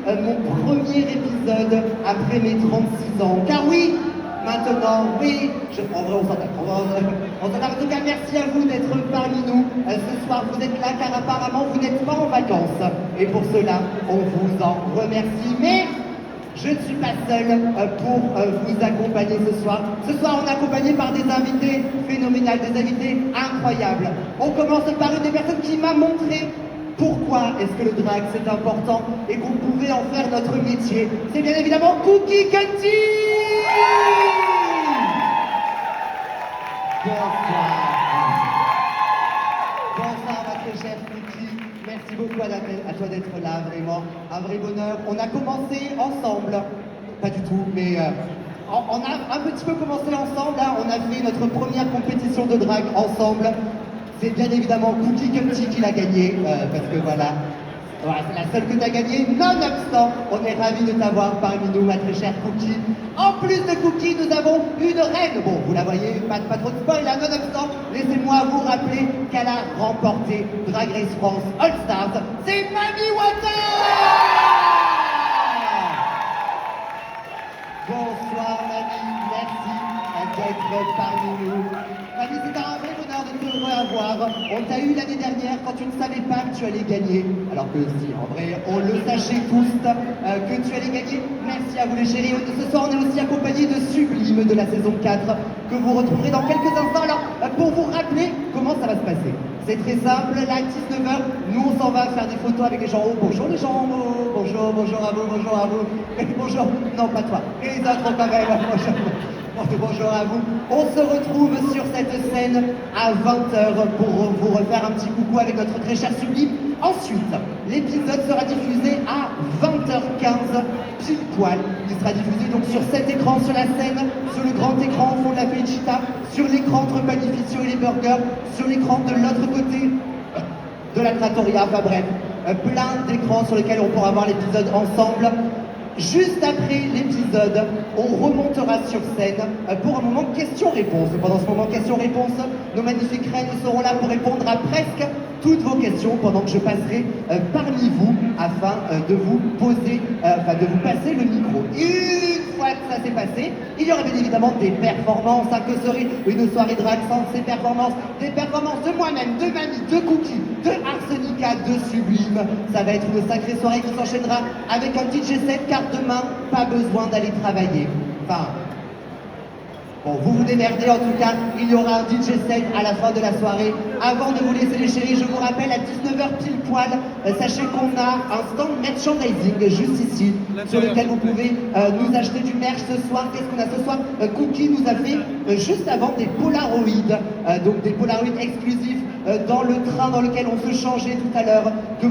Mon premier épisode après mes 36 ans. Car oui, maintenant, oui, en vrai on s'entend. En tout cas, merci à vous d'être parmi nous ce soir. Vous êtes là car apparemment vous n'êtes pas en vacances. Et pour cela, on vous en remercie. Mais je ne suis pas seul pour vous accompagner ce soir. Ce soir, on est accompagné par des invités phénoménales, des invités incroyables. On commence par une des personnes qui m'a montré pourquoi est-ce que le drag c'est important et qu'on pouvait en faire notre métier. C'est bien évidemment Cookie Kanti. Bonsoir. Bonsoir ma très chère Cookie. Merci beaucoup à toi d'être là, vraiment. Un vrai bonheur. On a commencé ensemble. Pas du tout, mais on a un petit peu commencé ensemble. Là. On a fait notre première compétition de drag ensemble. C'est bien évidemment Cookie Kanti qui l'a gagné, parce que voilà, c'est la seule que tu as gagnée. Nonobstant, on est ravis de t'avoir parmi nous, ma très chère Cookie. En plus de Cookie, nous avons une reine. Bon, vous la voyez, pas trop de spoil, là, nonobstant, laissez-moi vous rappeler qu'elle a remporté Drag Race France All Stars. C'est Mami Water. Bonsoir Mami, merci d'être parmi nous. Mami, c'est un vrai bonheur de te revoir. On t'a eu l'année dernière quand tu ne savais pas que tu allais gagner. Alors que si, en vrai, on le sachait tous que tu allais gagner. Merci à vous les chéris. Ce soir, on est aussi accompagné de Sublime de la saison 4 que vous retrouverez dans quelques instants. Alors, pour vous rappeler comment ça va se passer. C'est très simple, là, à 19h, nous on s'en va faire des photos avec les gens en haut. Bonjour les gens en haut, bonjour à vous, bonjour à vous. Et bonjour, non pas toi, et les autres quand même, bonjour à vous. On se retrouve sur cette scène à 20h pour vous refaire un petit coucou avec notre très cher Sublime. Ensuite, l'épisode sera diffusé à 20h15, pile poil. Il sera diffusé donc sur cet écran, sur la scène, sur le grand écran au fond de la Felicita, sur l'écran entre Magnificio et les burgers, sur l'écran de l'autre côté de la Trattoria, enfin bref, plein d'écrans sur lesquels on pourra voir l'épisode ensemble. Juste après l'épisode, on remontera sur scène pour un moment questions-réponses. Pendant ce moment questions-réponses, nos magnifiques reines seront là pour répondre à presque toutes vos questions pendant que je passerai parmi vous afin de vous poser, de vous passer le micro. Une fois que ça s'est passé, il y aura bien évidemment des performances, que serait une soirée drag sans ces performances, des performances de moi-même, de Mami, de Cookie, de Arsenica, de Sublime. Ça va être une sacrée soirée qui s'enchaînera avec un DJ set car demain, pas besoin d'aller travailler. Enfin, bon, vous vous démerdez en tout cas, il y aura un DJ set à la fin de la soirée. Avant de vous laisser les chéris, je vous rappelle à 19h pile poil, sachez qu'on a un stand merchandising juste ici, sur lequel vous pouvez nous acheter du merch ce soir. Qu'est-ce qu'on a ce soir? Cookie nous a fait juste avant des Polaroids, donc des Polaroids exclusifs dans le train dans lequel on se changeait tout à l'heure, que vous